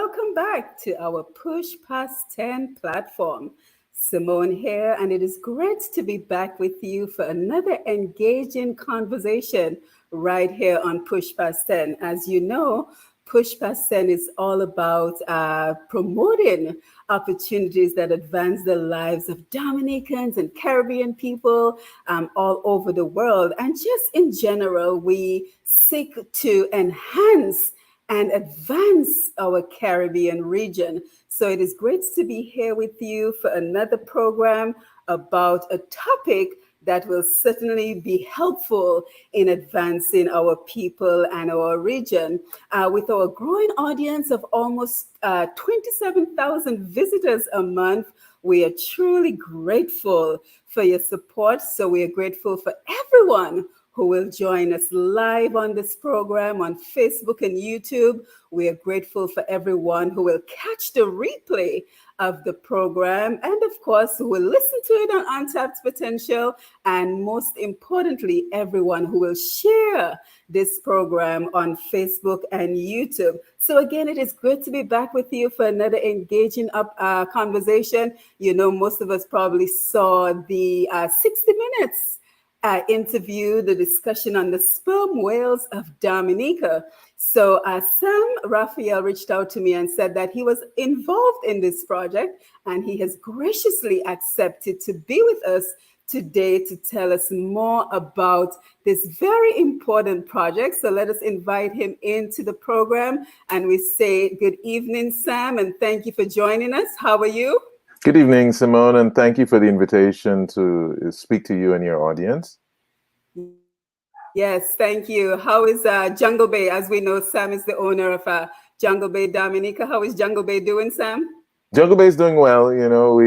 welcome back to our Push Past 10 platform. Simone here, and it is great to be back with you for another engaging conversation right here on Push Past 10. As you know, Push Past 10 is all about promoting opportunities that advance the lives of Dominicans and Caribbean people all over the world. And just in general, we seek to enhance and advance our Caribbean region. So it is great to be here with you for another program about a topic that will certainly be helpful in advancing our people and our region. With our growing audience of almost 27,000 visitors a month, we are truly grateful for your support. So we are grateful for everyone who will join us live on this program on Facebook and YouTube. We are grateful for everyone who will catch the replay of the program, and of course, who will listen to it on Untapped Potential, and most importantly, everyone who will share this program on Facebook and YouTube. So again, it is good to be back with you for another engaging conversation. You know, most of us probably saw the 60 Minutes interview, the discussion on the sperm whales of Dominica. So Sam Raphael reached out to me and said that he was involved in this project, and he has graciously accepted to be with us today to tell us more about this very important project. So let us invite him into the program, and we say good evening, Sam, and thank you for joining us. How are you? Good evening, Simone, and thank you for the invitation to speak to you and your audience. Yes, thank you. How is Jungle Bay? As we know, Sam is the owner of Jungle Bay Dominica. How is Jungle Bay doing, Sam? Jungle Bay is doing well. You know,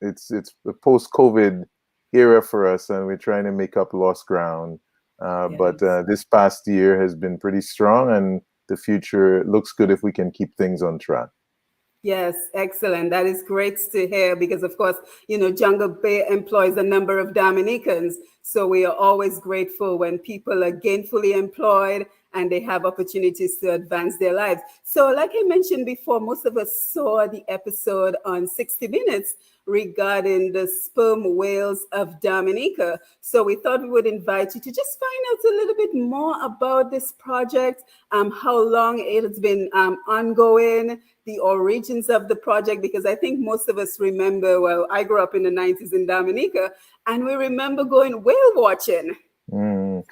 it's a post-COVID era for us, and we're trying to make up lost ground. Yes. But this past year has been pretty strong, and the future looks good if we can keep things on track. Yes, excellent. That is great to hear because, of course, you know, Jungle Bay employs a number of Dominicans. So we are always grateful when people are gainfully employed and they have opportunities to advance their lives. So like I mentioned before, most of us saw the episode on 60 Minutes regarding the sperm whales of Dominica. So we thought we would invite you to just find out a little bit more about this project, how long it has been ongoing, the origins of the project, because I think most of us remember, well, I grew up in the 90s in Dominica, and we remember going whale watching.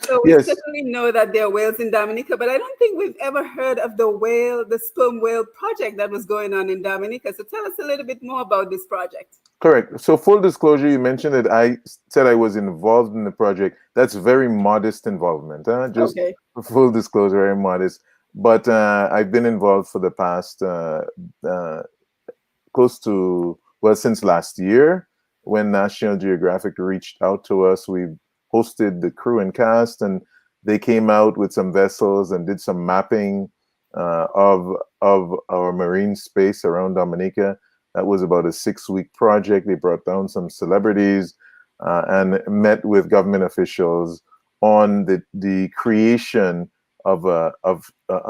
So we certainly know that there are whales in Dominica, but I don't think we've ever heard of the sperm whale project that was going on in Dominica. So tell us a little bit more about this project. Correct. So full disclosure, you mentioned that I said I was involved in the project. That's very modest involvement. Just okay. Full disclosure, very modest. But I've been involved for the past since last year, when National Geographic reached out to us. We hosted the crew and cast, and they came out with some vessels and did some mapping of our marine space around Dominica. That was about a 6-week project. They brought down some celebrities and met with government officials on the creation of a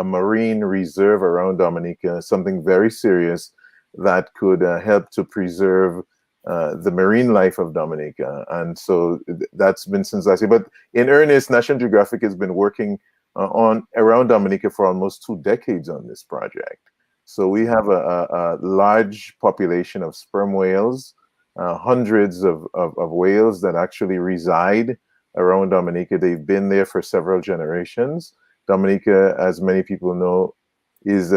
marine reserve around Dominica, something very serious that could help to preserve the marine life of Dominica. And so that's been since last year. But in earnest, National Geographic has been working around Dominica for almost 2 decades on this project. So we have a large population of sperm whales, hundreds of whales that actually reside around Dominica. They've been there for several generations. Dominica, as many people know, is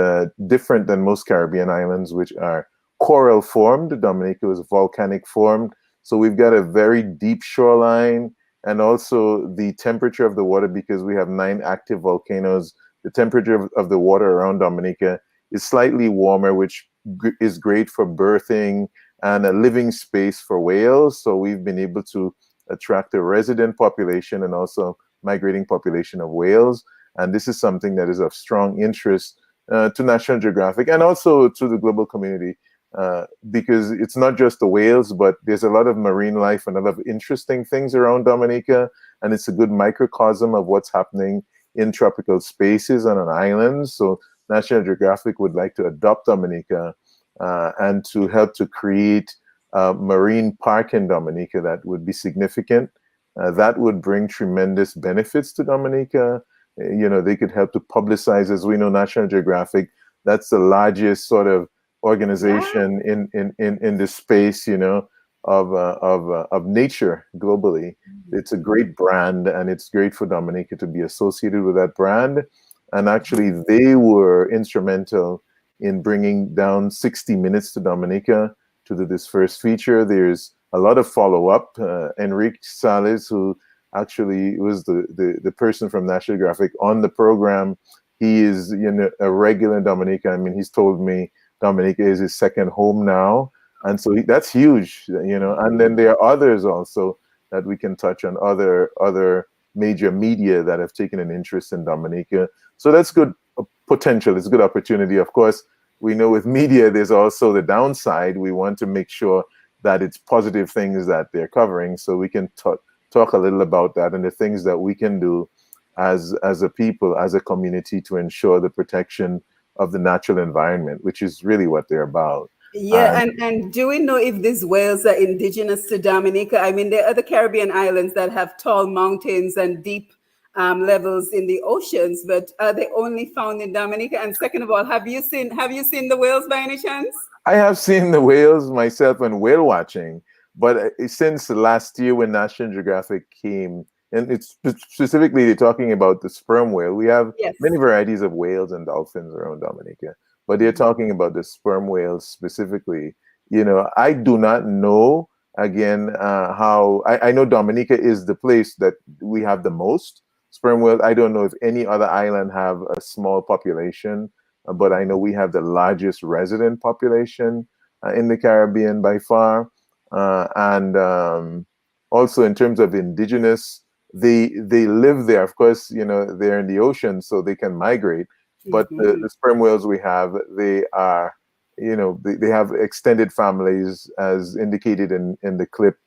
different than most Caribbean islands, which are coral formed. Dominica was volcanic formed. So we've got a very deep shoreline, and also the temperature of the water, because we have 9 active volcanoes. The temperature of the water around Dominica is slightly warmer, which is great for birthing and a living space for whales. So we've been able to attract a resident population and also migrating population of whales. And this is something that is of strong interest to National Geographic and also to the global community, because it's not just the whales, but there's a lot of marine life and a lot of interesting things around Dominica, and it's a good microcosm of what's happening in tropical spaces on an island. So National Geographic would like to adopt Dominica and to help to create a marine park in Dominica that would be significant. That would bring tremendous benefits to Dominica. They could help to publicize, as we know, National Geographic. That's the largest sort of Yeah. organization in the space, of nature globally. It's a great brand, and it's great for Dominica to be associated with that brand. And actually, they were instrumental in bringing down 60 Minutes to Dominica to do this first feature. There's a lot of follow up. Enrique Sales, who actually was the person from National Geographic on the program, he is a regular in Dominica. I mean, he's told me Dominica is his second home now, and so that's huge. And then there are others also that we can touch on, other major media that have taken an interest in Dominica. So that's good potential. It's a good opportunity. Of course, we know with media, there's also the downside. We want to make sure that it's positive things that they're covering. So we can talk a little about that and the things that we can do as a people, as a community, to ensure the protection of the natural environment, which is really what they're about. Yeah, and do we know if these whales are indigenous to Dominica? I mean, there are other Caribbean islands that have tall mountains and deep levels in the oceans, but are they only found in Dominica? And second of all, have you seen the whales by any chance? I have seen the whales myself and whale watching, but since last year when National Geographic came, and it's specifically they're talking about the sperm whale. We have Yes. many varieties of whales and dolphins around Dominica, but they're talking about the sperm whales specifically. I do not know again how I know Dominica is the place that we have the most sperm whales. I don't know if any other island have a small population, but I know we have the largest resident population in the Caribbean by far. And also in terms of indigenous, they live there. Of course, they're in the ocean, so they can migrate. But the sperm whales we have, they are, they have extended families, as indicated in the clip.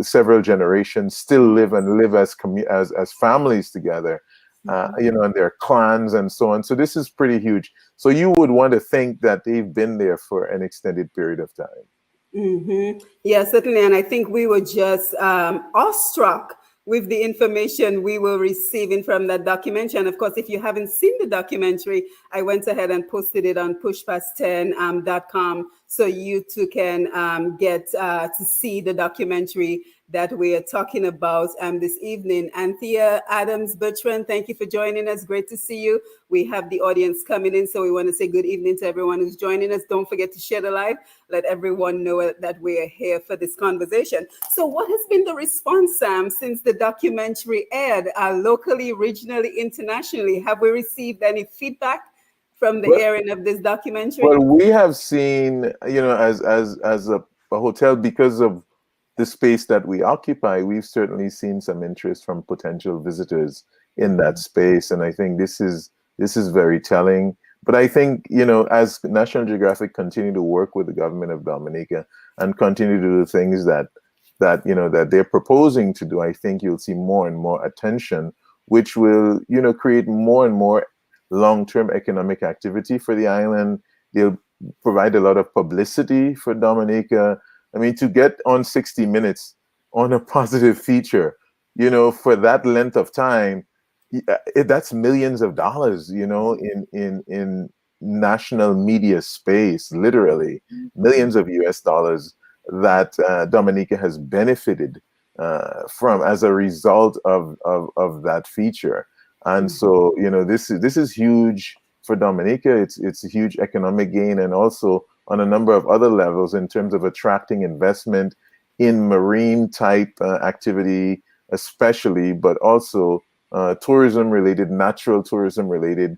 Several generations still live and live as families together. And their clans and so on. So this is pretty huge. So you would want to think that they've been there for an extended period of time. Yeah, certainly. And I think we were just awestruck with the information we were receiving from that documentary. And of course, if you haven't seen the documentary, I went ahead and posted it on pushpast10.com so you too can get to see the documentary that we are talking about this evening. Anthea Adams Bertrand, thank you for joining us. Great to see you. We have the audience coming in, so we want to say good evening to everyone who's joining us. Don't forget to share the live. Let everyone know that we are here for this conversation. So what has been the response, Sam, since the documentary aired locally, regionally, internationally? Have we received any feedback from the airing of this documentary? Well, we have seen, as a hotel, because of the space that we occupy, we've certainly seen some interest from potential visitors in that space. And I think this is very telling. But I think, as National Geographic continue to work with the government of Dominica and continue to do the things that they're proposing to do, I think you'll see more and more attention, which will, create more and more long-term economic activity for the island. They'll provide a lot of publicity for Dominica. I mean, to get on 60 Minutes on a positive feature, for that length of time, that's millions of dollars, in national media space, literally millions of US dollars that Dominica has benefited from as a result of that feature. And so, this is huge for Dominica. It's a huge economic gain, and also on a number of other levels in terms of attracting investment in marine type activity, especially, but also tourism related, natural tourism related.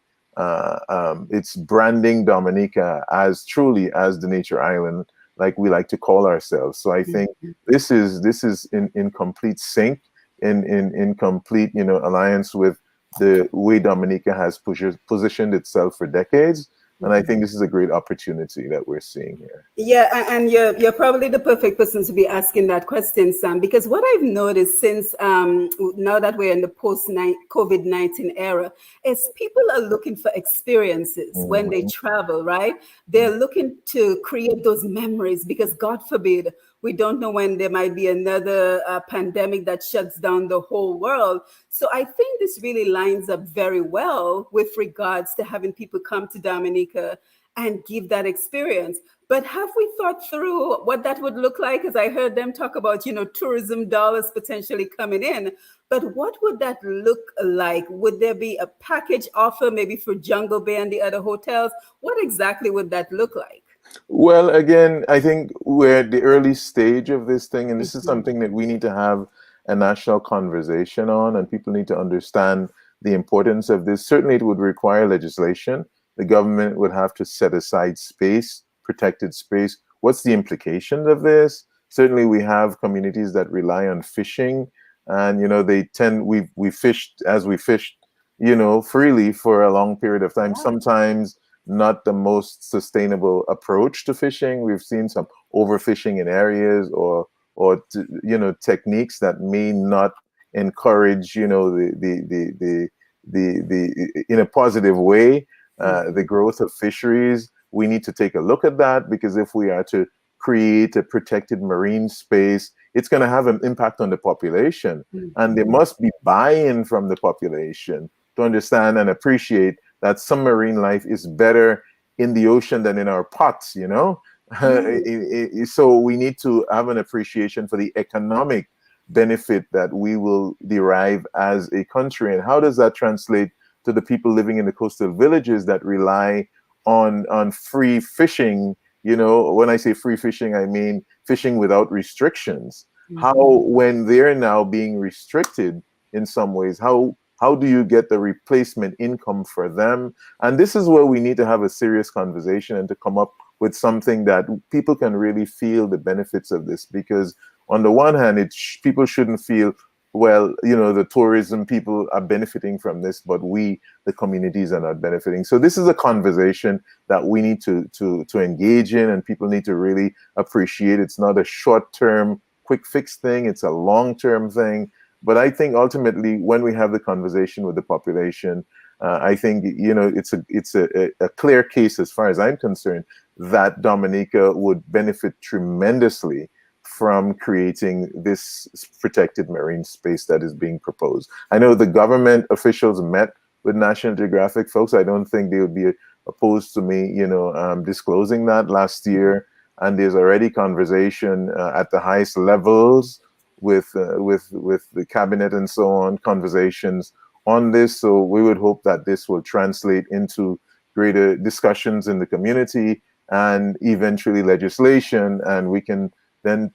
It's branding Dominica as truly as the nature island, like we like to call ourselves. So I think this is in complete sync, in complete alliance with the way Dominica has positioned itself for decades. And I think this is a great opportunity that we're seeing here. Yeah, and you're probably the perfect person to be asking that question, Sam, because what I've noticed since now that we're in the post COVID-19 era is people are looking for experiences when they Mhm. travel, right? They're looking to create those memories because God forbid, we don't know when there might be another pandemic that shuts down the whole world. So I think this really lines up very well with regards to having people come to Dominica and give that experience. But have we thought through what that would look like? Because I heard them talk about, tourism dollars potentially coming in. But what would that look like? Would there be a package offer maybe for Jungle Bay and the other hotels? What exactly would that look like? Well, again, I think we're at the early stage of this thing, and this is Mhm. something that we need to have a national conversation on, and people need to understand the importance of this. Certainly, it would require legislation. The government would have to set aside space, protected space. What's the implications of this? Certainly, we have communities that rely on fishing, and they tend we fished as we fished, freely for a long period of time. Yeah. Sometimes not the most sustainable approach to fishing. We've seen some overfishing in areas or techniques that may not encourage the in a positive way the Mhm. growth of fisheries. We need to take a look at that, because if we are to create a protected marine space, it's going to have an impact on the population, and there Mhm. must be buy-in from the population to understand and appreciate that some marine life is better in the ocean than in our pots. Right. So we need to have an appreciation for the economic benefit that we will derive as a country. And how does that translate to the people living in the coastal villages that rely on free fishing? When I say free fishing, I mean fishing without restrictions. How, Mhm. when they're now being restricted in some ways, how do you get the replacement income for them? And this is where we need to have a serious conversation and to come up with something that people can really feel the benefits of this. Because on the one hand, people shouldn't feel, well, the tourism people are benefiting from this, but we, the communities, are not benefiting. So this is a conversation that we need to engage in, and people need to really appreciate. It's not a short-term quick fix thing, it's a long-term thing. But I think ultimately, when we have the conversation with the population, I think it's a clear case, as far as I'm concerned, that Dominica would benefit tremendously from creating this protected marine space that is being proposed. I know the government officials met with National Geographic folks. I don't think they would be opposed to me, disclosing that last year. And there's already conversation at the highest levels with the cabinet and so on, conversations on this. So we would hope that this will translate into greater discussions in the community and eventually legislation, and we can then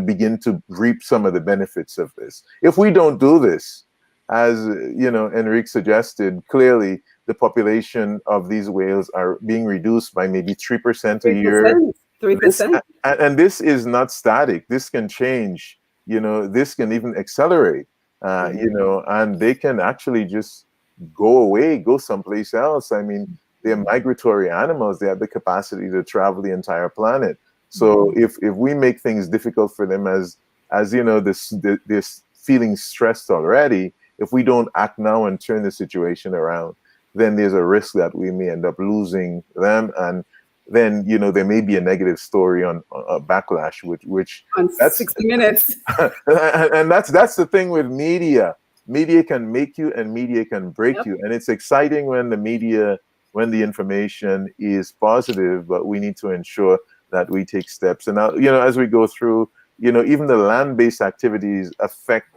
begin to reap some of the benefits of this. If we don't do this, as Enrique suggested, clearly the population of these whales are being reduced by maybe 3% a year. 3%. This 3%. and this is not static. This can change. This can even accelerate. And they can actually just go away, go someplace else. I mean, they're migratory animals. They have the capacity to travel the entire planet. So if we make things difficult for them, as this feeling stressed already, if we don't act now and turn the situation around, then there's a risk that we may end up losing them, and then there may be a negative story on a backlash, which On that's 60 Minutes. and that's the thing with media. Media can make you and media can break Yep. you, and it's exciting when the information is positive, but we need to ensure that we take steps. And now, as we go through, even the land-based activities affect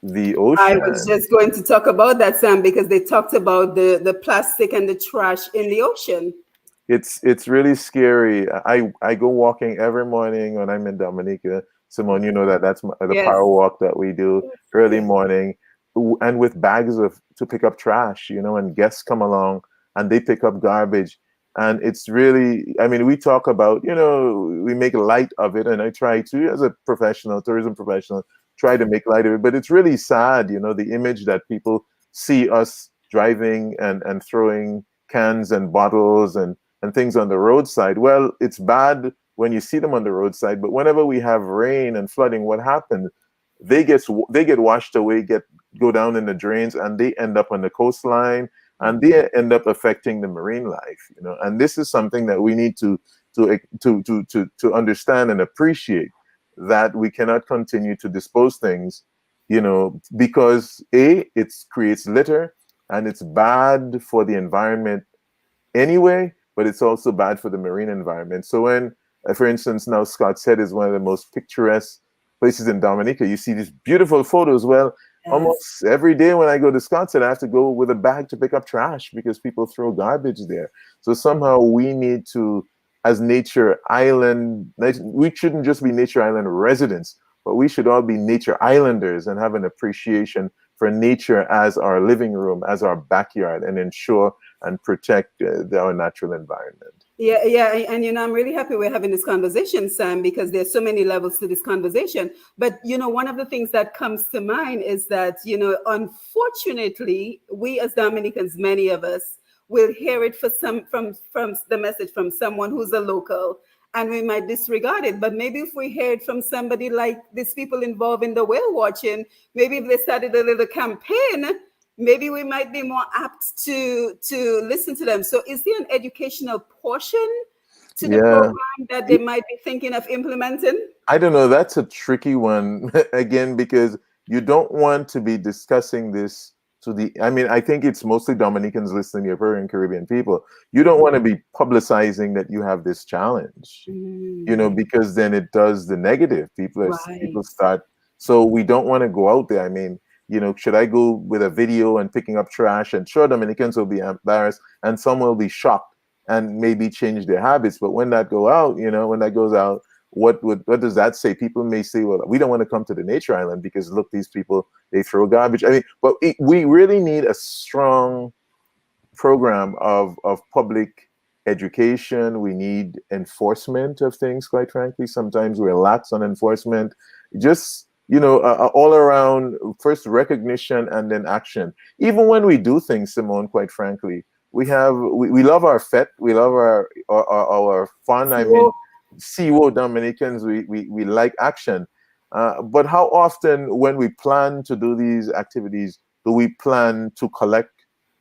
the I was ocean. just going to talk about that, Sam, because they talked about the plastic and the trash in the ocean. It's really scary. I go walking every morning when I'm in Dominica. Simone, you know that's the Yes. power walk that we do Yes. early Yes. morning, and with bags to pick up trash. And guests come along and they pick up garbage, and it's really. I mean, we talk about we make light of it, and I try to, as a professional, tourism professional, try to make light of it. But it's really sad, the image that people see us driving and throwing cans and bottles and things on the roadside. Well, it's bad when you see them on the roadside, but whenever we have rain and flooding, what happens? They get washed away, go down in the drains, and they end up on the coastline, and they end up affecting the marine life. And this is something that we need to understand and appreciate, that we cannot continue to dispose things, because it creates litter, and it's bad for the environment anyway, but it's also bad for the marine environment. So when, for instance, now Scott's Head is one of the most picturesque places in Dominica. You see these beautiful photos. Well, Yes. almost every day when I go to Scott's Head, I have to go with a bag to pick up trash because people throw garbage there. So somehow we need to, as nature island, we shouldn't just be nature island residents, but we should all be nature islanders and have an appreciation for nature as our living room, as our backyard, and ensure and protect our natural environment. Yeah, and I'm really happy we're having this conversation, Sam, because there's so many levels to this conversation. But one of the things that comes to mind is that unfortunately, we as Dominicans, many of us, will hear it from the message from someone who's a local, and we might disregard it. But maybe if we hear it from somebody like these people involved in the whale watching, maybe if they started a little campaign, maybe we might be more apt to listen to them. So is there an educational portion to the Yeah. program that they might be thinking of implementing? I don't know. That's a tricky one again, because you don't want to be discussing this I think it's mostly Dominicans listening here, and Caribbean people. You don't want to be publicizing that you have this challenge, because then it does the negative. People Right. start. So we don't want to go out there. I mean, should I go with a video and picking up trash? And sure, Dominicans will be embarrassed, and some will be shocked and maybe change their habits. But when that goes out, what does that say? People may say, well, we don't want to come to the nature island because look, these people, they throw garbage. I mean, but we really need a strong program of public education. We need enforcement of things, quite frankly. Sometimes we're lax on enforcement. Just all around, first recognition and then action. Even when we do things, Simone, quite frankly, we love our fete, we love our fun. I mean, CWO Dominicans, we like action. But how often when we plan to do these activities, do we plan to collect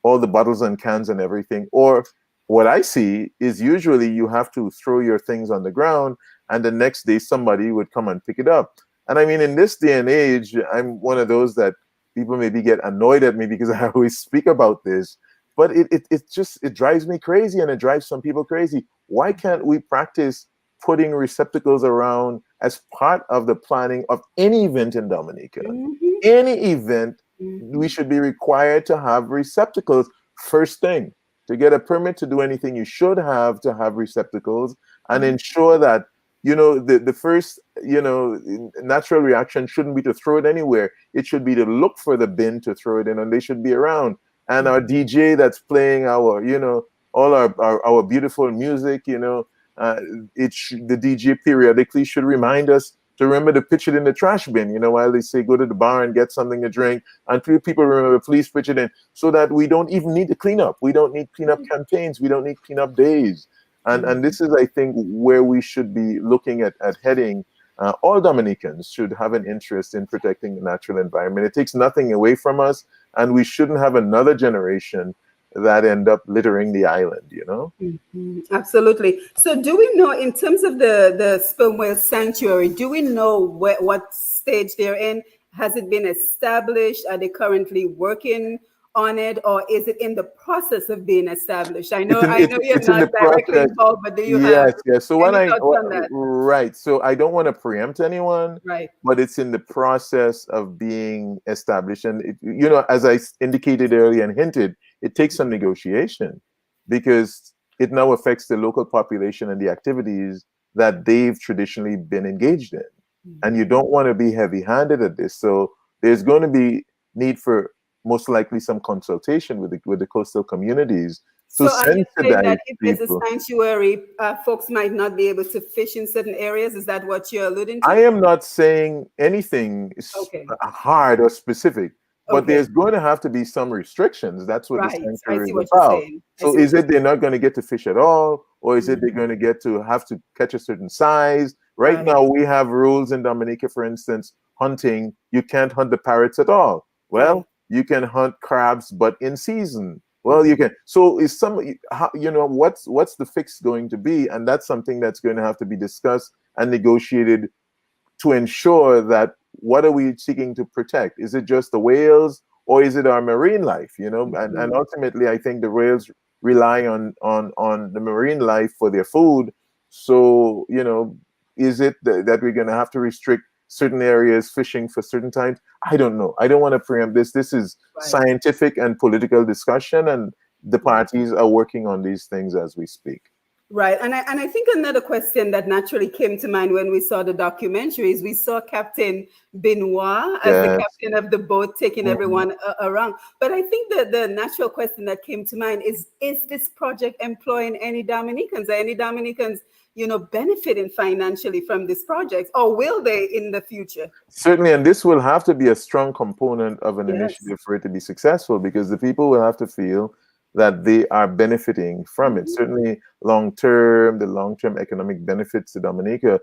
all the bottles and cans and everything? Or what I see is usually you have to throw your things on the ground, and the next day somebody would come and pick it up. And I mean, in this day and age, I'm one of those that people maybe get annoyed at me because I always speak about this, but it drives me crazy, and it drives some people crazy. Why can't we practice putting receptacles around as part of the planning of any event in Dominica? Any event, we should be required to have receptacles first thing. To get a permit to do anything, you should have to have receptacles, and ensure that the first natural reaction shouldn't be to throw it anywhere. It should be to look for the bin to throw it in, and they should be around. And our DJ that's playing our all our beautiful music, the DJ periodically should remind us to remember to pitch it in the trash bin, while they say go to the bar and get something to drink. And people remember, please pitch it in, so that we don't even need to clean up. We don't need cleanup campaigns. We don't need cleanup days. And this is, I think, where we should be looking at heading. All Dominicans should have an interest in protecting the natural environment. It takes nothing away from us, and we shouldn't have another generation that end up littering the island, Absolutely. So do we know, in terms of the sperm whale sanctuary, do we know what stage they're in? Has it been established? Are they currently working on it, or is it in the process of being established? I know you're it's in the not directly process. involved, but do you have Yes. So any thoughts on that? right. So I don't want to preempt anyone, Right. but it's in the process of being established. And as I indicated earlier and hinted, it takes some negotiation, because it now affects the local population and the activities that they've traditionally been engaged in. And you don't want to be heavy-handed at this. So there's going to be need for most likely some consultation with the coastal communities to So are you saying sensitize that if there's a people. sanctuary, folks might not be able to fish in certain areas? Is that what you're alluding I to? am not saying anything Okay. hard or specific, but Okay. there's going to have to be some restrictions. That's what the Right. I sanctuary see is what you're about. saying. I So see what is you're it they're saying. not going to get to fish at all, or is it they're Mhm. going to get to have to catch a certain size? Right Right. now, we have rules in Dominica, for instance, hunting. You can't hunt the parrots at all. Yeah. Well, you can hunt crabs, but in season. Well, you Mhm. can. So is some, what's the fix going to be? And that's something that's going to have to be discussed and negotiated to ensure that what are we seeking to protect? Is it just the whales or is it our marine life? And Mhm. ultimately, I think the whales rely on the marine life for their food. So, is it that we're going to have to restrict certain areas fishing for certain times? I don't know. I don't want to preempt this. This is Right. scientific and political discussion, and the Mhm. parties are working on these things as we speak. Right. And I think another question that naturally came to mind when we saw the documentaries, we saw Captain Benoit as the Yes. captain of the boat taking Mhm. everyone around. But I think that the natural question that came to mind is this project employing any Dominicans? Are any Dominicans, benefiting financially from this project? Or will they in the future? Certainly, and this will have to be a strong component of an Yes. initiative for it to be successful because the people will have to feel that they are benefiting from it. Mhm. Certainly, the long term economic benefits to Dominica,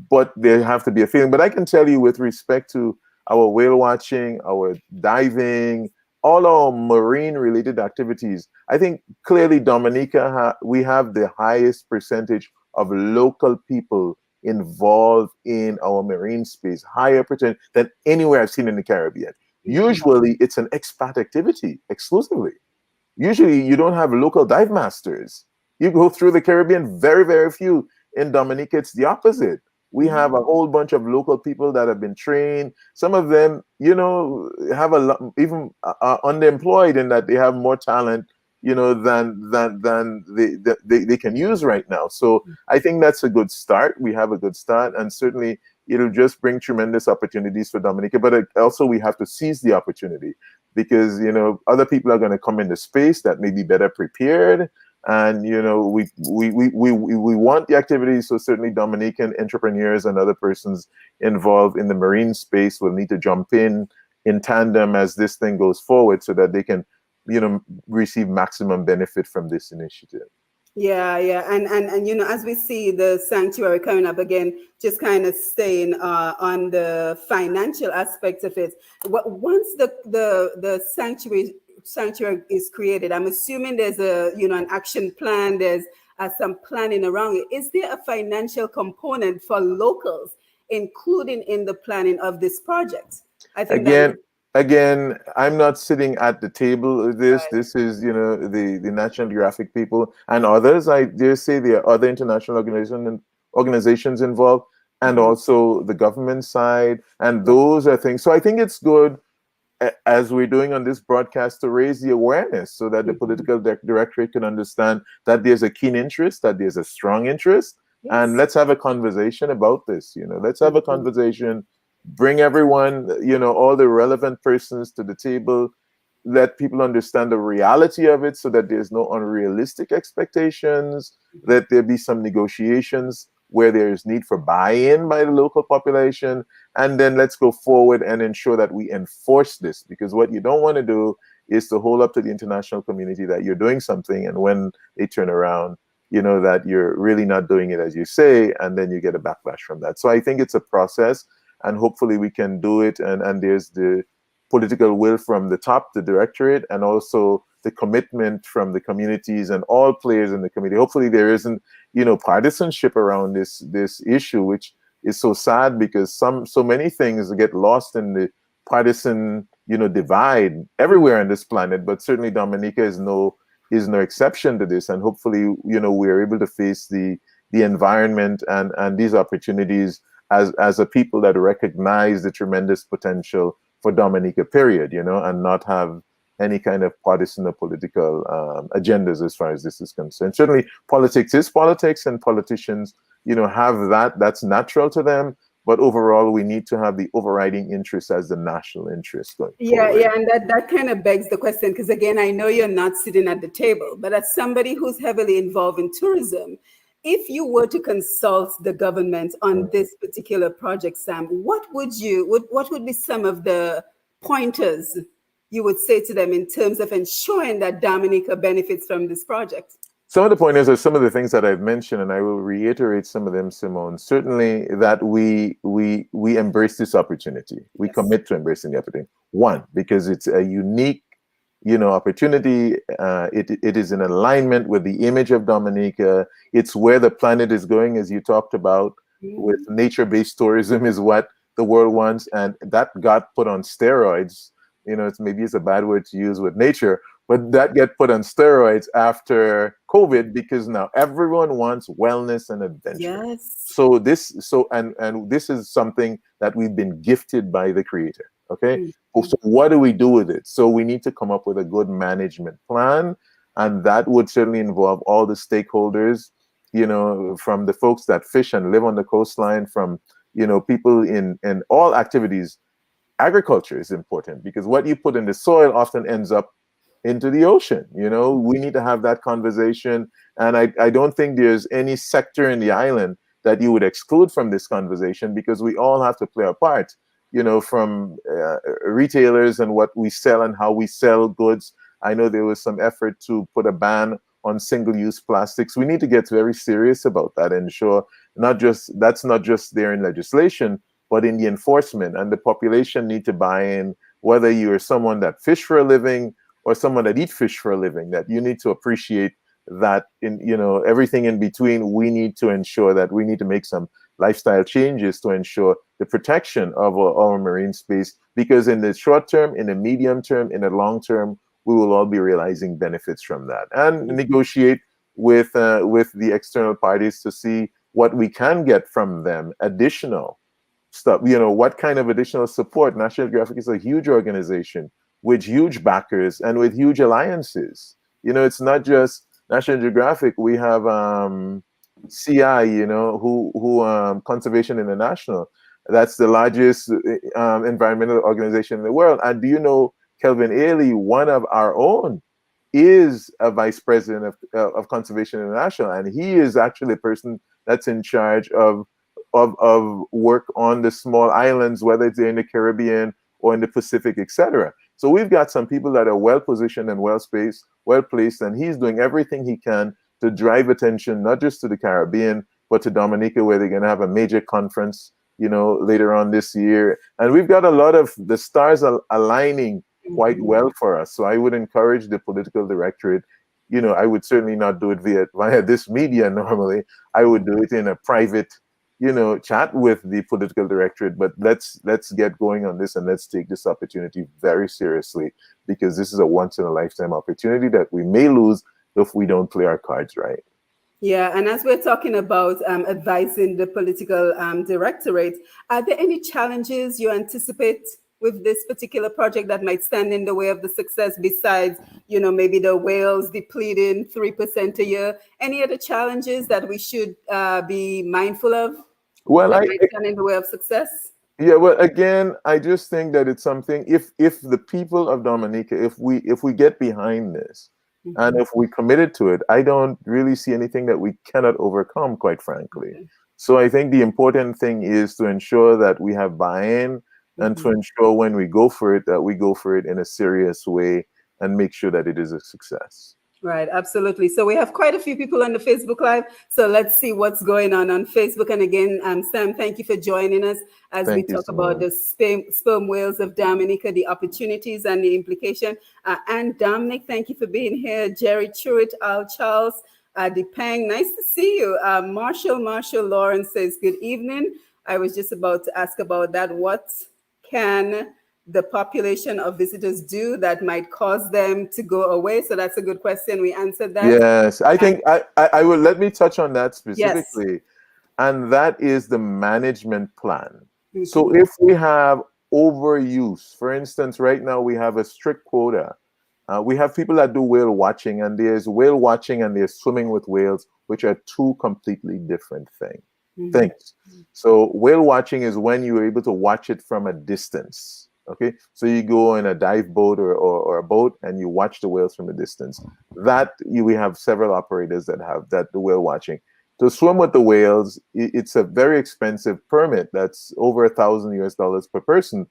but there have to be a feeling. But I can tell you, with respect to our whale watching, our diving, all our marine related activities, I think clearly Dominica, we have the highest percentage of local people involved in our marine space, higher percent than anywhere I've seen in the Caribbean. Mhm. Usually, it's an expat activity exclusively. Usually, you don't have local dive masters. You go through the Caribbean, very, very few. In Dominica, it's the opposite. We have a whole bunch of local people that have been trained. Some of them, have a lot, even are underemployed in that they have more talent, than they can use right now. So I think that's a good start. We have a good start, and certainly it'll just bring tremendous opportunities for Dominica. But also, we have to seize the opportunity because other people are going to come into space that may be better prepared, and we want the activities. So certainly Dominican entrepreneurs and other persons involved in the marine space will need to jump in tandem as this thing goes forward so that they can receive maximum benefit from this initiative. Yeah, yeah, and as we see the sanctuary coming up again, just kind of staying on the financial aspect of it. Once the sanctuary is created, I'm assuming there's an action plan. There's some planning around it. Is there a financial component for locals, including in the planning of this project? I think that again again, I'm not sitting at the table of this. right. This is the National Geographic people and others. I dare say there are other international organizations involved, and Mhm. also the government side, and Right. those are things. So I think it's good, as we're doing on this broadcast, to raise the awareness so that the Mhm. political directorate can understand that there's a keen interest, that there's a strong interest, and Yes. let's have a conversation about this. Let's have a Mhm. conversation, bring everyone, all the relevant persons to the table, let people understand the reality of it so that there's no unrealistic expectations, that there be some negotiations where there is need for buy-in by the local population, and then let's go forward and ensure that we enforce this, because what you don't want to do is to hold up to the international community that you're doing something, and when they turn around, that you're really not doing it as you say, and then you get a backlash from that. So I think it's a process, and hopefully we can do it, and there's the political will from the top, the directorate, and also the commitment from the communities and all players in the community. Hopefully there isn't, partisanship around this issue, which is so sad because so many things get lost in the partisan, divide everywhere on this planet. But certainly Dominica is no exception to this. And hopefully, we're able to face the environment and these opportunities as a people that recognize the tremendous potential for Dominica, period, and not have any kind of partisan or political agendas as far as this is concerned. Certainly, politics is politics, and politicians, have that's natural to them. But overall, we need to have the overriding interest as the national interest going Yeah, forward. yeah, and that kind of begs the question because again, I know you're not sitting at the table, but as somebody who's heavily involved in tourism, if you were to consult the government on Mm. this particular project, Sam, what would be some of the pointers you would say to them in terms of ensuring that Dominica benefits from this project? Some of the pointers are some of the things that I've mentioned, and I will reiterate some of them, Simone. Certainly, that we embrace this opportunity. We Yes. commit to embracing the opportunity. One, because it's a unique, opportunity. It is in alignment with the image of Dominica. It's where the planet is going, as you talked about, with nature-based tourism is what the world wants, and that got put on steroids. It's a bad word to use with nature, but that get put on steroids after COVID because now everyone wants wellness and adventure. Yes. And this is something that we've been gifted by the Creator. Okay. So what do we do with it? So we need to come up with a good management plan, and that would certainly involve all the stakeholders, from the folks that fish and live on the coastline, from people in all activities. Agriculture is important because what you put in the soil often ends up into the ocean. We need to have that conversation, and I don't think there's any sector in the island that you would exclude from this conversation, because we all have to play our part, from retailers and what we sell and how we sell goods. I know there was some effort to put a ban on single-use plastics. We need to get very serious about that and ensure that's not just there in legislation, but in the enforcement, and the population need to buy in, whether you're someone that fish for a living or someone that eat fish for a living, that you need to appreciate that in, everything in between. We need to ensure that we need to make some lifestyle changes to ensure the protection of our marine space, because in the short term, in the medium term, in the long term, we will all be realizing benefits from that, and negotiate with the external parties to see what we can get from them, additional stuff. What kind of additional support. National Geographic is a huge organization with huge backers and with huge alliances. It's not just National Geographic. We have CI, who Conservation International. That's the largest environmental organization in the world. And do you know Kelvin Ailey, one of our own, is a vice president of Conservation International, and he is actually a person that's in charge of work on the small islands, whether it's in the Caribbean or in the Pacific, etc. So we've got some people that are well positioned and well placed, and he's doing everything he can to drive attention not just to the Caribbean but to Dominica, where they're going to have a major conference, later on this year. And we've got a lot of the stars aligning quite well for us. So I would encourage the political directorate. I would certainly not do it via this media normally. I would do it in a private chat with the political directorate, but let's get going on this, and let's take this opportunity very seriously, because this is a once in a lifetime opportunity that we may lose if we don't play our cards right. Yeah, and as we're talking about advising the political directorate, are there any challenges you anticipate with this particular project that might stand in the way of the success, besides, maybe the whales depleting 3% a year? Any other challenges that we should be mindful of Well, that might stand in the way of success? Yeah, well, again, I just think that it's something. If the people of Dominica, if we get behind this, and if we committed to it, I don't really see anything that we cannot overcome, quite frankly. So I think the important thing is to ensure that we have buy-in, and to ensure when we go for it, that we go for it in a serious way and make sure that it is a success. Right, absolutely. So we have quite a few people on the Facebook Live. So let's see what's going on Facebook. And again, Sam, thank you for joining us as we talk about the sperm whales of Dominica, the opportunities and the implication. And Dominic, thank you for being here. Jerry Truitt, Al Charles, Depang, nice to see you. Marshall Lawrence says, good evening. I was just about to ask about that. What can the population of visitors do that might cause them to go away? So that's a good question. We answered that. Yes, I think I will. Let me touch on that specifically. Yes. And that is the management plan. So if we have overuse, for instance, right now we have a strict quota. We have people that do whale watching, and there's whale watching and there's swimming with whales, which are two completely different things. So whale watching is when you're able to watch it from a distance. Okay, so you go in a dive boat or a boat and you watch the whales from a distance. We have several operators that have that, the whale watching. To swim with the whales, it's a very expensive permit. That's over $1,000 US per person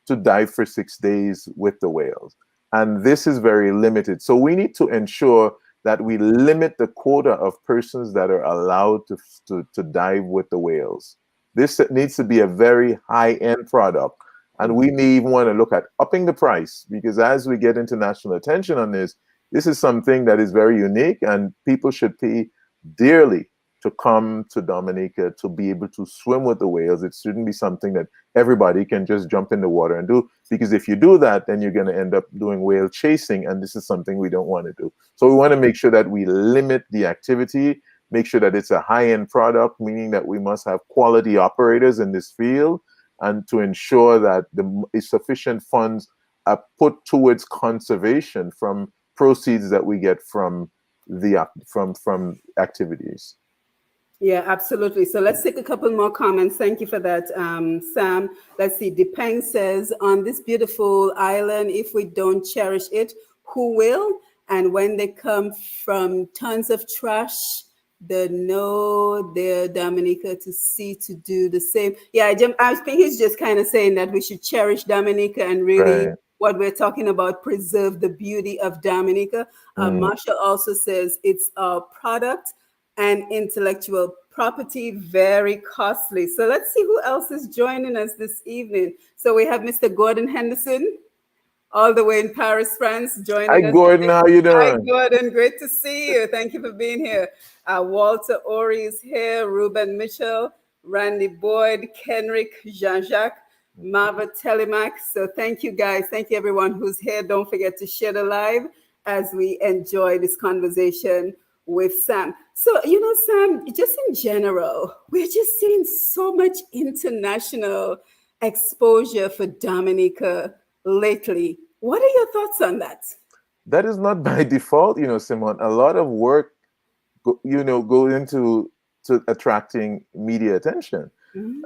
to dive for 6 days with the whales. And this is very limited. So we need to ensure that we limit the quota of persons that are allowed to dive with the whales. This needs to be a very high-end product. And we may even want to look at upping the price, because as we get international attention on this is something that is very unique, and people should pay dearly to come to Dominica to be able to swim with the whales. It shouldn't be something that everybody can just jump in the water and do, because if you do that, then you're going to end up doing whale chasing, and this is something we don't want to do. So we want to make sure that we limit the activity, make sure that it's a high-end product, meaning that we must have quality operators in this field, and to ensure that the sufficient funds are put towards conservation from proceeds that we get from the from activities. Yeah, absolutely. So let's take a couple more comments. Thank you for that, Sam. Let's see. Depeng says, on this beautiful island, if we don't cherish it, who will? And when they come from tons of trash, they know their Dominica to see to do the same. Yeah, I think he's just kind of saying that we should cherish Dominica and really Right. what we're talking about, preserve the beauty of Dominica. Mm. Marsha also says it's a product and intellectual property, very costly. So let's see who else is joining us this evening. So we have Mr. Gordon Henderson, all the way in Paris, France, Hi, joining us Gordon. today. How you Hi, doing? Gordon. Great to see you. Thank you for being here. Walter Ori is here, Ruben Mitchell, Randy Boyd, Kenrick, Jean-Jacques, Marva Telemac. So thank you, guys. Thank you, everyone who's here. Don't forget to share the live as we enjoy this conversation with Sam. So, Sam, just in general, we're just seeing so much international exposure for Dominica lately. What are your thoughts on that? That is not by default, Simon. A lot of work, go into to attracting media attention.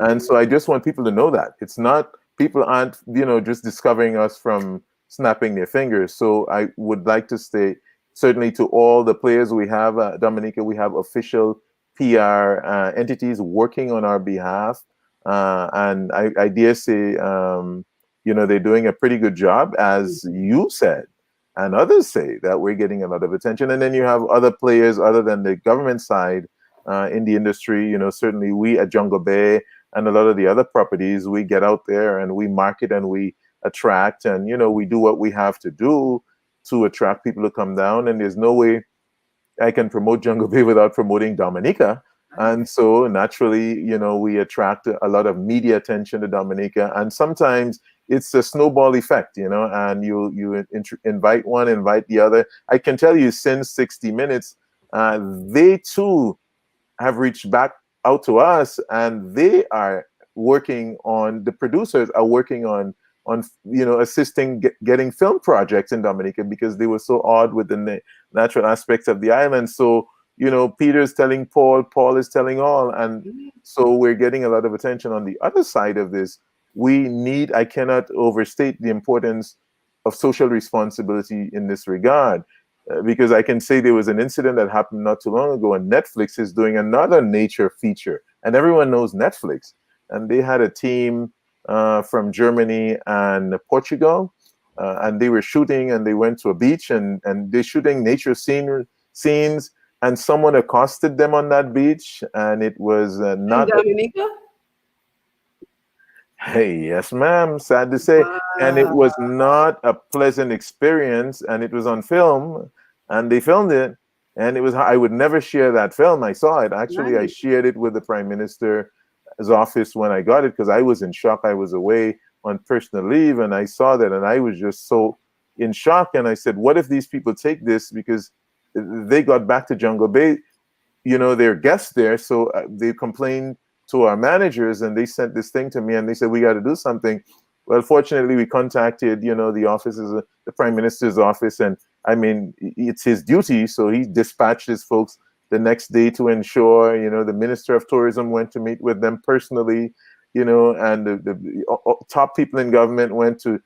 And so I just want people to know that it's not, people aren't, just discovering us from snapping their fingers. So I would like to say, certainly to all the players we have, Dominica, we have official PR entities working on our behalf. And I dare say, they're doing a pretty good job, as you said, and others say that we're getting a lot of attention. And then you have other players other than the government side in the industry. Certainly we at Jungle Bay and a lot of the other properties, we get out there and we market and we attract, and we do what we have to do to attract people to come down. And there's no way I can promote Jungle Bay without promoting Dominica. And so naturally, we attract a lot of media attention to Dominica, and sometimes it's a snowball effect, and you invite one, invite the other. I can tell you, since 60 Minutes, they too have reached back out to us, and they are working on, the producers are working on assisting getting film projects in Dominica, because they were so awed with the natural aspects of the island. So Peter's telling Paul, Paul is telling all, and so we're getting a lot of attention. On the other side of this, I cannot overstate the importance of social responsibility in this regard, because I can say there was an incident that happened not too long ago, and Netflix is doing another nature feature, and everyone knows Netflix, and they had a team from Germany and Portugal, and they were shooting, and they went to a beach, and they're shooting nature scenes, and someone accosted them on that beach, and it was In not. Dominica? Hey, yes, ma'am. Sad to say. And it was Wow. not a pleasant experience, and it was on film, and they filmed it. And it was, I would never share that film. I saw it. Actually, I Right. shared it with the Prime Minister's office when I got it, because I was in shock. I was away on personal leave, and I saw that, and I was just so in shock. And I said, what if these people take this? Because they got back to Jungle Bay, they're guests there. So they complained to our managers, and they sent this thing to me, and they said, we got to do something. Well, fortunately, we contacted, the offices, the Prime Minister's office, and I mean, it's his duty. So he dispatched his folks the next day to ensure, the Minister of Tourism went to meet with them personally, and the top people in government went to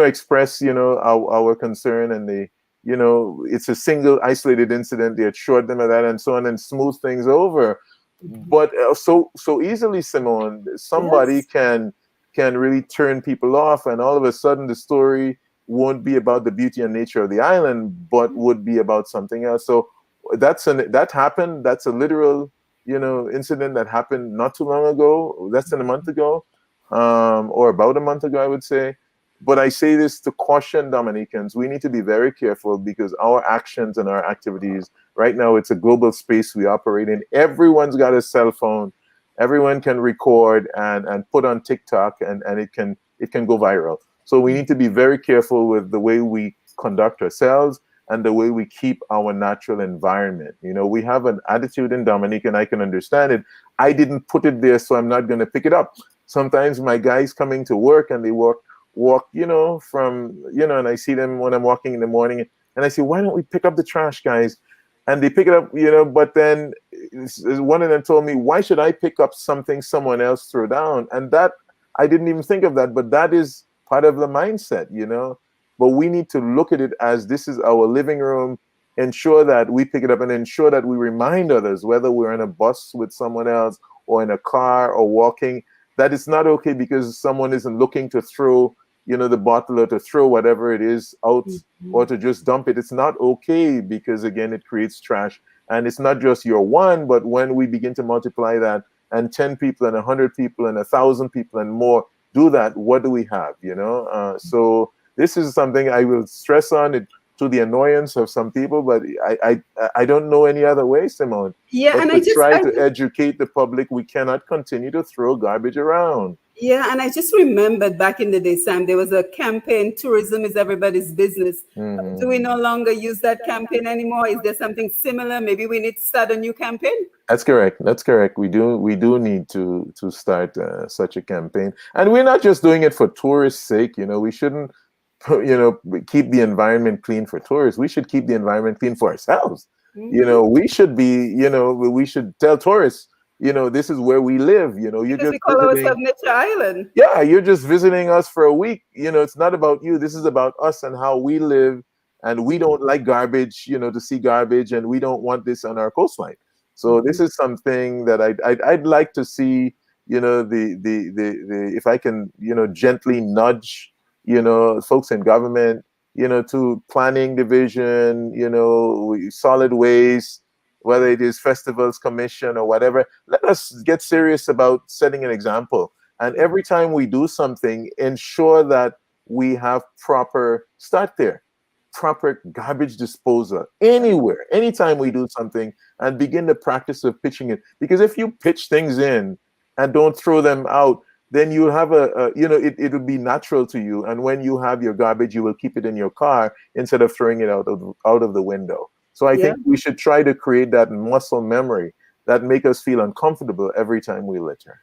express, our concern, and they, it's a single isolated incident. They assured them of that, and so on, and smooth things over. But so easily, Simone, somebody Yes. can can really turn people off, and all of a sudden the story won't be about the beauty and nature of the island, but would be about something else. So that happened. That's a literal, incident that happened not too long ago, less than a month ago, or about a month ago, I would say. But I say this to caution Dominicans. We need to be very careful, because our actions and our activities right now, it's a global space we operate in. Everyone's got a cell phone. Everyone can record and put on TikTok, and it can go viral. So we need to be very careful with the way we conduct ourselves and the way we keep our natural environment. We have an attitude in Dominica, and I can understand it. I didn't put it there, so I'm not going to pick it up. Sometimes my guys coming to work, and they walk, and I see them when I'm walking in the morning, and I say, why don't we pick up the trash, guys? And they pick it up, but then one of them told me, why should I pick up something someone else threw down? And that, I didn't even think of that, but that is part of the mindset, but we need to look at it as this is our living room, ensure that we pick it up, and ensure that we remind others, whether we're in a bus with someone else or in a car or walking, that it's not okay because someone isn't looking to throw, the bottle, or to throw whatever it is out, or to just dump it. It's not okay, because again, it creates trash. And it's not just your one, but when we begin to multiply that, and 10 people and 100 people and 1,000 people and more do that, what do we have? So this is something I will stress on it, to the annoyance of some people, but I don't know any other way, Simone. Yeah, But and to try to educate the public, we cannot continue to throw garbage around. Yeah, and I just remembered back in the day, Sam, there was a campaign, tourism is everybody's business. Do we no longer use that campaign anymore? Is there something similar? Maybe we need to start a new campaign? That's correct. That's correct. We do need to start such a campaign. And we're not just doing it for tourists' sake. We shouldn't, keep the environment clean for tourists. We should keep the environment clean for ourselves. We should be, we should tell tourists, this is where we live. You're Because just we call visiting. ourselves Nature Island. Yeah, you're just visiting us for a week. It's not about you. This is about us and how we live. And we don't like garbage, to see garbage, and we don't want this on our coastline. So this is something that I'd like to see, the if I can, gently nudge, folks in government, to planning division, solid waste, whether it is festivals commission or whatever. Let us get serious about setting an example. And every time we do something, ensure that we have proper garbage disposal anywhere, anytime we do something, and begin the practice of pitching it. Because if you pitch things in and don't throw them out, then you'll have it'll be natural to you. And when you have your garbage, you will keep it in your car instead of throwing it out of the window. So I think we should try to create that muscle memory that make us feel uncomfortable every time we litter.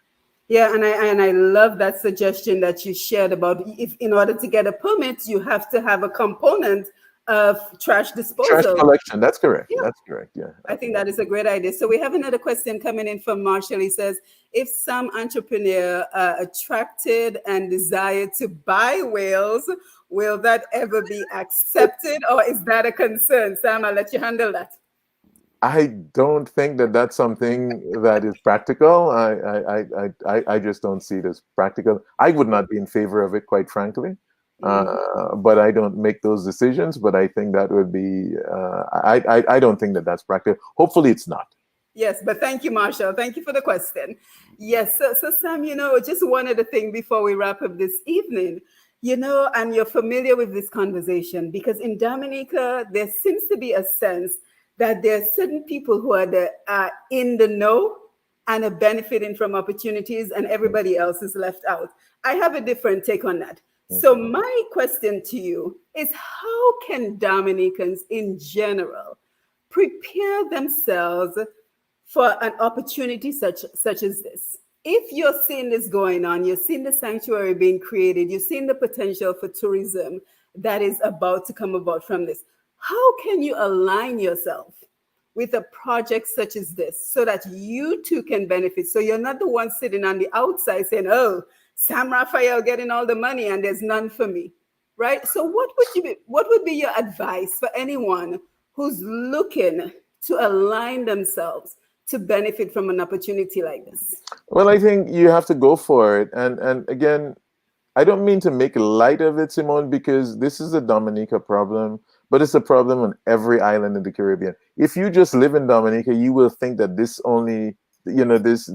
Yeah, and I love that suggestion that you shared about, if in order to get a permit, you have to have a component of trash Trash disposal. collection. That's correct. Yeah. That's correct. Yeah. I think that is a great idea. So we have another question coming in from Marshall. He says, if some entrepreneur attracted and desired to buy whales, will that ever be accepted, or is that a concern? Sam, I'll let you handle that. I don't think that that's something that is practical. I just don't see it as practical. I would not be in favor of it, quite frankly. But I don't make those decisions. But I think that would be. I don't think that that's practical. Hopefully, it's not. Yes, but thank you, Marshall. Thank you for the question. Yes, so Sam, just one other thing before we wrap up this evening. And you're familiar with this conversation because in Dominica, there seems to be a sense that there are certain people who are in the know and are benefiting from opportunities, and everybody else is left out. I have a different take on that. So my question to you is, how can Dominicans in general prepare themselves for an opportunity such as this? If you're seeing this going on, you're seeing the sanctuary being created, you're seeing the potential for tourism that is about to come about from this, how can you align yourself with a project such as this so that you too can benefit? So you're not the one sitting on the outside saying, oh, Sam Raphael getting all the money and there's none for me, right? So what would be your advice for anyone who's looking to align themselves to benefit from an opportunity like this? Well, I think you have to go for it. And again, I don't mean to make light of it, Simone, because this is a Dominica problem, but it's a problem on every island in the Caribbean. If you just live in Dominica, you will think that this only, this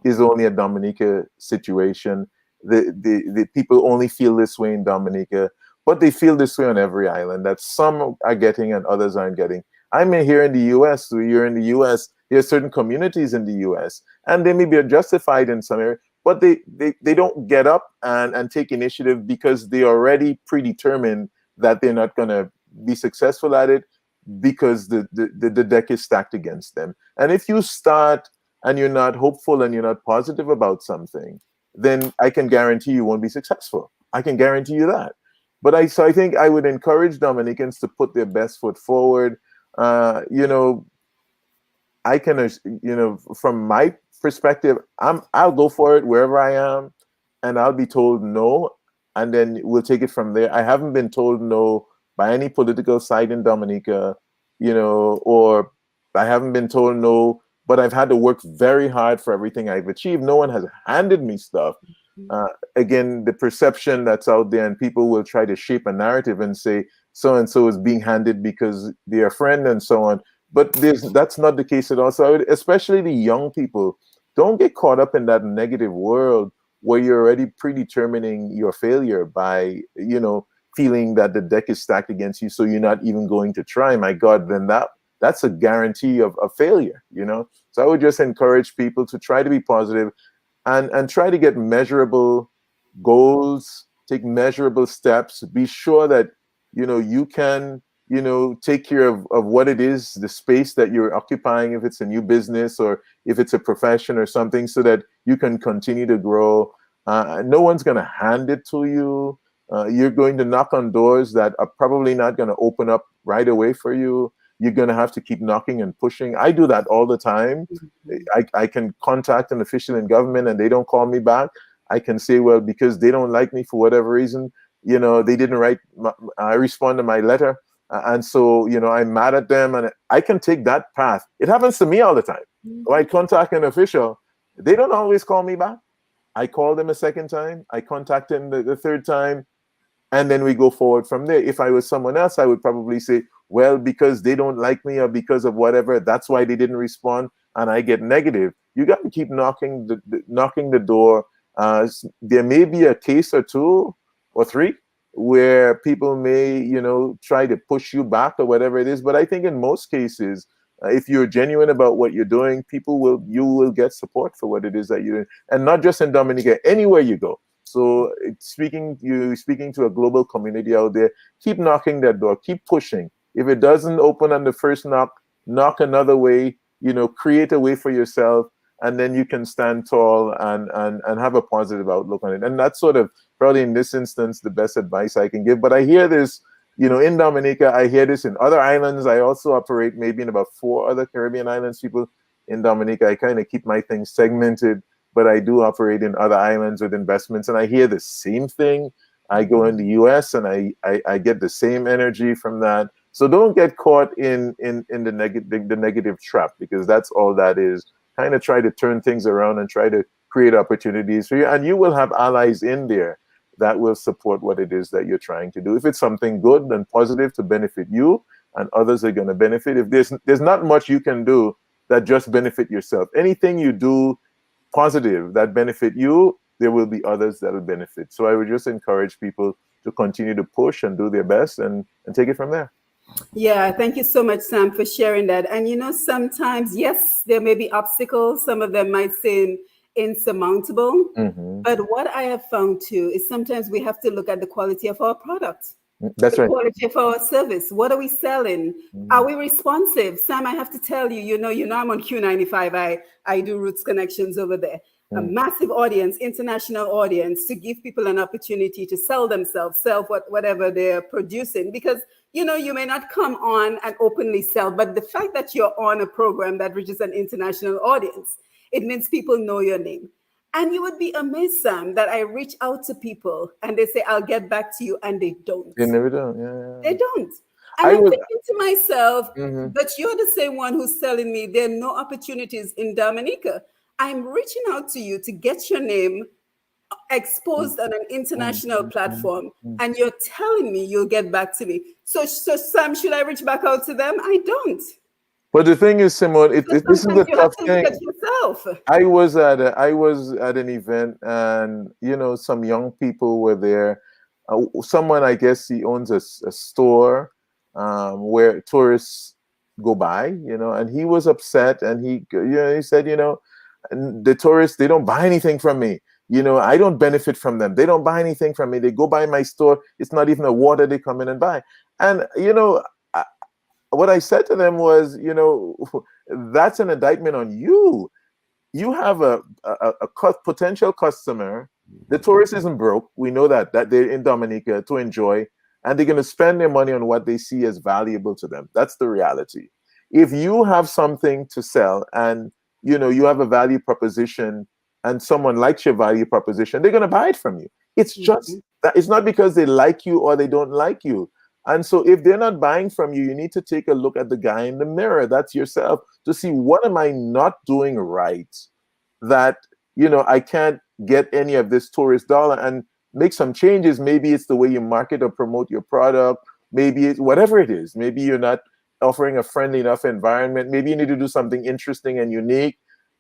is only a Dominica situation. The people only feel this way in Dominica, but they feel this way on every island. That some are getting and others aren't getting. I'm here in the U.S. So you're in the U.S. There are certain communities in the U.S. and they may be justified in some area, but they don't get up and take initiative because they already predetermined that they're not going to be successful at it because the deck is stacked against them. And if you start and you're not hopeful and you're not positive about something, then I can guarantee you won't be successful. I can guarantee you that. But I think I would encourage Dominicans to put their best foot forward. You know, I can, from my perspective, I'll go for it wherever I am, and I'll be told no, and then we'll take it from there. I haven't been told no by any political side in Dominica, or I haven't been told no, but I've had to work very hard for everything I've achieved. No one has handed me stuff. Again, the perception that's out there, and people will try to shape a narrative and say so and so is being handed because they're a friend and so on. But that's not the case at all. So I would, especially the young people, don't get caught up in that negative world where you're already predetermining your failure by, feeling that the deck is stacked against you, so you're not even going to try. My God, then that's a guarantee of failure, So I would just encourage people to try to be positive and try to get measurable goals, take measurable steps, be sure that, you can, take care of what it is, the space that you're occupying, if it's a new business or if it's a profession or something, so that you can continue to grow. No one's going to hand it to you. You're going to knock on doors that are probably not going to open up right away for you. You're going to have to keep knocking and pushing. I do that all the time. I can contact an official in government and they don't call me back. I can say, well, because they don't like me for whatever reason, they didn't I respond to my letter. And so, I'm mad at them, and I can take that path. It happens to me all the time. When I contact an official, they don't always call me back. I call them a second time. I contact them the third time. And then we go forward from there. If I was someone else, I would probably say, well, because they don't like me or because of whatever, that's why they didn't respond, and I get negative. You got to keep knocking the door. There may be a case or two or three where people may, try to push you back or whatever it is. But I think in most cases, if you're genuine about what you're doing, you will get support for what it is that you're doing, and not just in Dominica, anywhere you go. So speaking to a global community out there, keep knocking that door, keep pushing. If it doesn't open on the first knock another way, create a way for yourself, and then you can stand tall and have a positive outlook on it. And that's sort of probably in this instance the best advice I can give. But I hear this, in Dominica, I hear this in other islands. I also operate maybe in about 4 other Caribbean islands. People in Dominica, I kind of keep my things segmented, but I do operate in other islands with investments, and I hear the same thing. I go in the US and I get the same energy from that. So don't get caught in the negative trap, because that's all that is. Kind of try to turn things around and try to create opportunities for you, and you will have allies in there that will support what it is that you're trying to do. If it's something good and positive to benefit you, and others are going to benefit. If there's not much you can do that just benefit yourself. Anything you do positive that benefit you, there will be others that will benefit. So I would just encourage people to continue to push and do their best and take it from there. Yeah, thank you so much, Sam, for sharing that. And sometimes, yes, there may be obstacles. Some of them might seem insurmountable. Mm-hmm. But what I have found too is sometimes we have to look at the quality of our product. That's The right. quality of our service. What are we selling? Are we responsive? Sam, I have to tell you, I'm on Q95. I do Roots Connections over there. A massive audience, international audience, to give people an opportunity to sell themselves, sell whatever they're producing. Because, you may not come on and openly sell, but the fact that you're on a program that reaches an international audience, it means people know your name. And you would be amazed, Sam, that I reach out to people and they say, I'll get back to you, and they don't. You never do. Yeah. They don't. And I I'm was. thinking to myself, Mhm. but you're the same one who's telling me there are no opportunities in Dominica. I'm reaching out to you to get your name exposed on an international platform, and you're telling me you'll get back to me. So Sam, should I reach back out to them? I don't. But the thing is, Simone, So this is sometimes the you have tough to look at thing. yourself. I was at an event, and some young people were there. Someone, I guess, he owns a store where tourists go by, and he was upset, and he said, the tourists, they don't buy anything from me. I don't benefit from them. They don't buy anything from me. They go by my store. It's not even a water they come in and buy. And what I said to them was, that's an indictment on you. You have a potential customer. The tourist isn't broke. We know that they're in Dominica to enjoy, and they're going to spend their money on what they see as valuable to them. That's the reality. If you have something to sell, and you have a value proposition, and someone likes your value proposition, they're going to buy it from you. It's just that it's not because they like you or they don't like you. And so if they're not buying from you, you need to take a look at the guy in the mirror. That's yourself, to see, what am I not doing right, that I can't get any of this tourist dollar, and make some changes. Maybe it's the way you market or promote your product. Maybe it's whatever it is. Maybe you're not offering a friendly enough environment. Maybe you need to do something interesting and unique.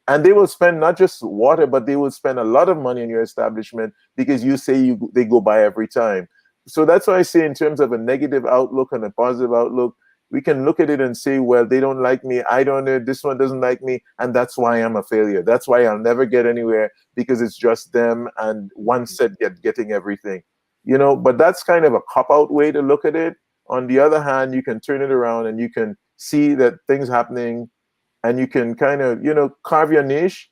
And they will spend not just water, but they will spend a lot of money in your establishment because you say they go by every time. So that's why I say, in terms of a negative outlook and a positive outlook, we can look at it and say, well, they don't like me. I don't know. This one doesn't like me. And that's why I'm a failure. That's why I'll never get anywhere, because it's just them and one set getting everything. But that's kind of a cop-out way to look at it. On the other hand, you can turn it around and you can see that things happening, and you can kind of, carve your niche.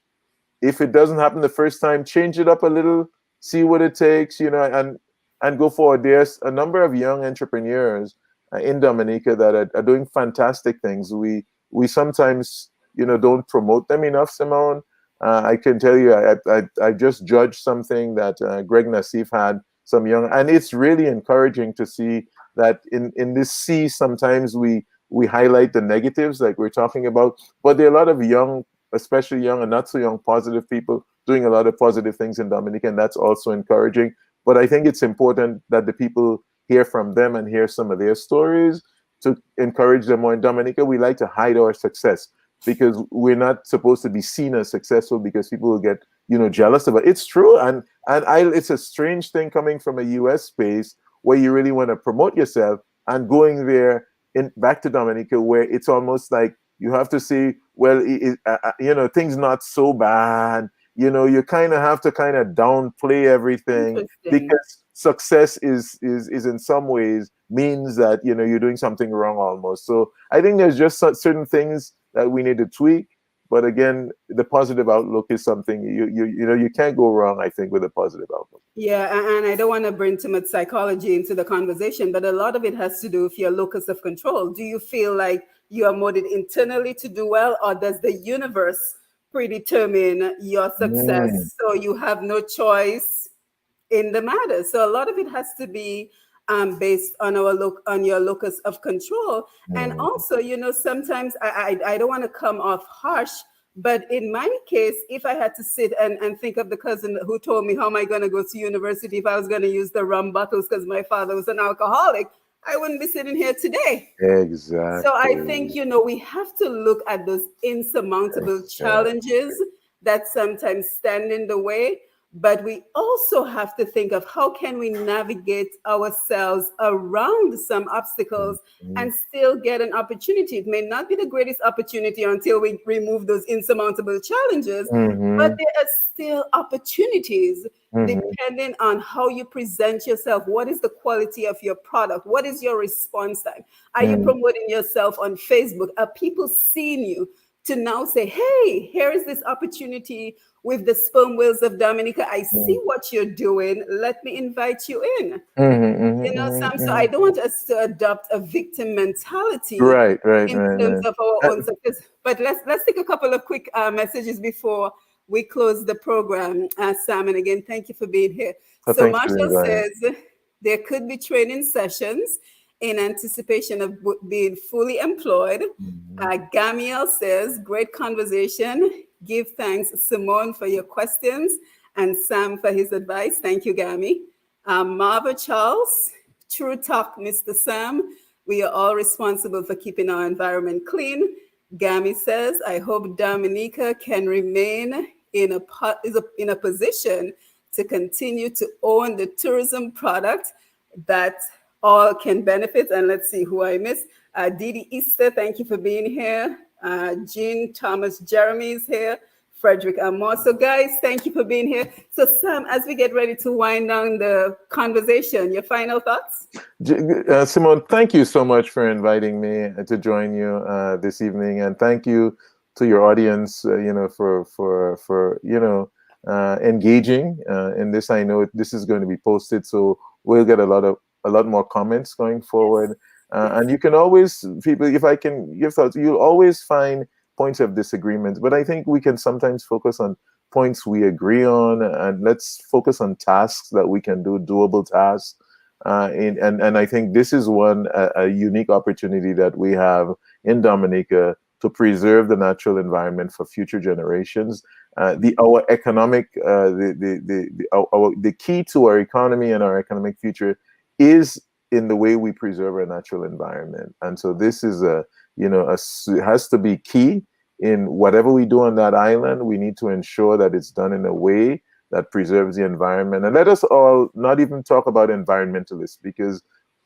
If it doesn't happen the first time, change it up a little, see what it takes, and go forward. There's a number of young entrepreneurs in Dominica that are doing fantastic things. We sometimes don't promote them enough, Simone. I can tell you, I just judged something that Greg Nassif had, some young, and it's really encouraging to see that in this sea, sometimes we highlight the negatives like we're talking about, but there are a lot of young, especially young and not so young, positive people doing a lot of positive things in Dominica, and that's also encouraging. But I think it's important that the people hear from them and hear some of their stories to encourage them more. In Dominica, we like to hide our success because we're not supposed to be seen as successful, because people will get jealous of it. It's true, it's a strange thing coming from a US space where you really want to promote yourself, and going there back to Dominica, where it's almost like you have to say, well, things not so bad. You kind of have to kind of downplay everything, Interesting. because success is in some ways means that you're doing something wrong almost. So I think there's just certain things that we need to tweak. But again, the positive outlook is something you can't go wrong, I think, with a positive outlook. Yeah, and I don't want to bring too much psychology into the conversation, but a lot of it has to do with your locus of control. Do you feel like you are molded internally to do well, or does the universe predetermine your Mm, success? So you have no choice in the matter. So a lot of it has to be based on on your locus of control. And mm, also, sometimes I don't want to come off harsh, but in my case, if I had to sit and think of the cousin who told me how am I going to go to university if I was going to use the rum bottles because my father was an alcoholic, I wouldn't be sitting here today. So I think, exactly. we have to look at those insurmountable Yeah. challenges that sometimes stand in the way, but we also have to think of how can we navigate ourselves around some obstacles Mm, and still get an opportunity. It may not be the greatest opportunity until we remove those insurmountable challenges, but mhm, there are still opportunities mhm, depending on how you present yourself. What is the quality of your product? What is your response time? Are you mm, promoting yourself on Facebook? Are people seeing you to now say, hey, here is this opportunity with the Sperm Whales of Dominica? I see mm, what you're doing. Let me invite you in. mhm, mhm, Sam, mhm, so I mhm. don't want us to adopt a victim mentality Right, right, in right, terms right. of our Uh, own success. But let's take a couple of quick messages before we close the program, Sam. And again, thank you for being here. So thanks for Marshall inviting. says there could be training sessions in anticipation of being fully employed. Gamiel says, great conversation. Give thanks, Simone, for your questions and Sam for his advice. Thank you, Gami. Marva Charles, true talk, Mr. Sam. We are all responsible for keeping our environment clean. Gami says, I hope Dominica can remain in a position to continue to own the tourism product that all can benefit. And let's see who I missed. Didi Easter, thank you for being here. Jean Thomas Jeremy is here. Frederick Amor. So guys, thank you for being here. So Sam, as we get ready to wind down the conversation, your final thoughts? Simone, thank you so much for inviting me to join you this evening, and thank you to your audience, for engaging in this. I know this is going to be posted, so we'll get a lot more comments going forward. Yes. And you can always, people, if I can give thoughts, you'll always find points of disagreement, but I think we can sometimes focus on points we agree on, and let's focus on tasks that we can do, doable tasks. And I think this is a unique opportunity that we have in Dominica to preserve the natural environment for future generations. Our economic, the key to our economy and our economic future is in the way we preserve our natural environment. And so this is it has to be key in whatever we do on that island. We need to ensure that it's done in a way that preserves the environment. And let us all not even talk about environmentalists, because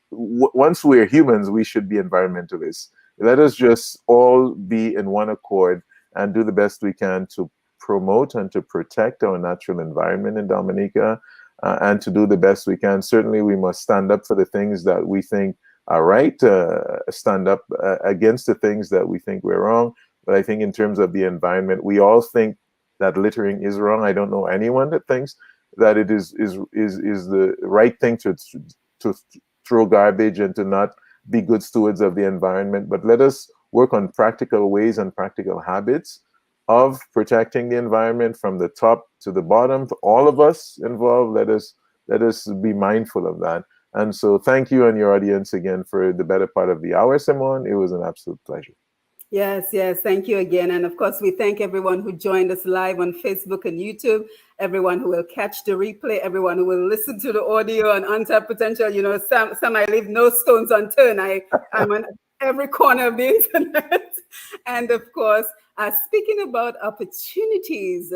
once we're humans, we should be environmentalists. Let us just all be in one accord and do the best we can to promote and to protect our natural environment in Dominica, and to do the best we can. Certainly, we must stand up for the things that we think are right, stand up against the things that we think we're wrong. But I think in terms of the environment, we all think that littering is wrong. I don't know anyone that thinks that it is the right thing to throw garbage and to not be good stewards of the environment. But let us work on practical ways and practical habits of protecting the environment from the top to the bottom. For all of us involved, let us be mindful of that. And so thank you and your audience again for the better part of the hour, Simone. It was an absolute pleasure. Yes, thank you again. And of course, we thank everyone who joined us live on Facebook and YouTube, everyone who will catch the replay, everyone who will listen to the audio on Untapped Potential. Sam, I leave no stones unturned. I'm on every corner of the internet. And of course, speaking about opportunities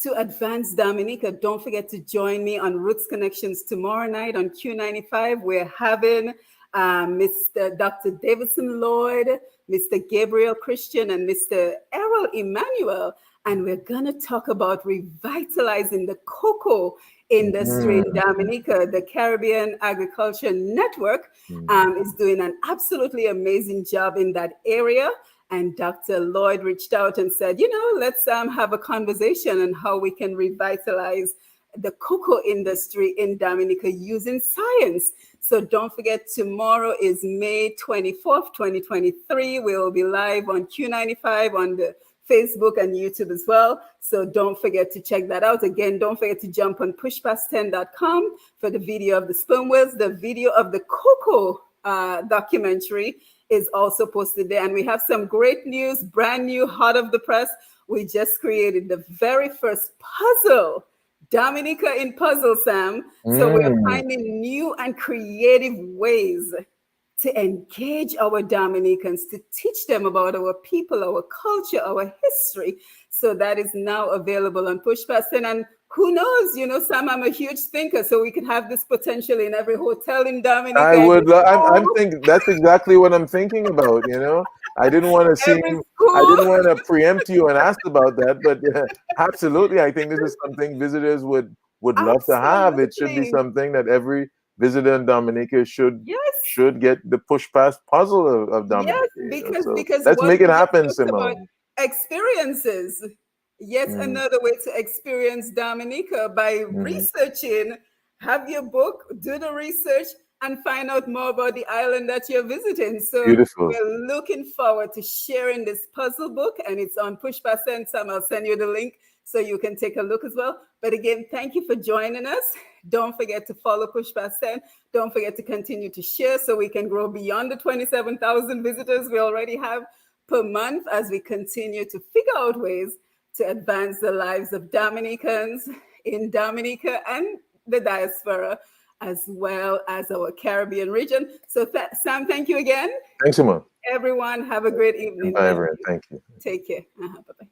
to advance Dominica, don't forget to join me on Roots Connections tomorrow night on Q95. We're having Mr. Dr. Davidson Lloyd, Mr. Gabriel Christian, and Mr. Errol Emmanuel. And we're going to talk about revitalizing the cocoa industry in Dominica. The Caribbean Agriculture Network is doing an absolutely amazing job in that area. And Dr. Lloyd reached out and said, let's have a conversation on how we can revitalize the cocoa industry in Dominica using science. So don't forget, tomorrow is May 24th, 2023. We'll be live on Q95 on the Facebook and YouTube as well. So don't forget to check that out. Again, don't forget to jump on pushpast10.com for the video of the sperm whales. The video of the cocoa documentary is also posted there. And we have some great news, brand new, hot off the press. We just created the very first puzzle, Dominica in Puzzle, Sam. So we're finding new and creative ways to engage our Dominicans, to teach them about our people, our culture, our history. So that is now available on Pushpast. And who knows, Sam, I'm a huge thinker, so we can have this potential in every hotel in Dominica. I'm thinking that's exactly what I'm thinking about. I didn't want to preempt you and ask about that, but absolutely, I think this is something visitors would love to have. It should be something that every visitor in Dominica should get the push past puzzle of Dominica. Yes, because let's make it happen, Simone. Experiences. Yet another way to experience Dominica by researching. Have your book, do the research, and find out more about the island that you're visiting. So beautiful. We're looking forward to sharing this puzzle book, and it's on Pushpast 10. Sam, I'll send you the link so you can take a look as well. But again, thank you for joining us. Don't forget to follow Push Past 10. Don't forget to continue to share so we can grow beyond the 27,000 visitors we already have per month as we continue to figure out ways to advance the lives of Dominicans in Dominica and the diaspora, as well as our Caribbean region. So Sam, thank you again. Thanks, Simone. Everyone, have a great evening. Bye, everyone. Thank you. Take care. Bye-bye.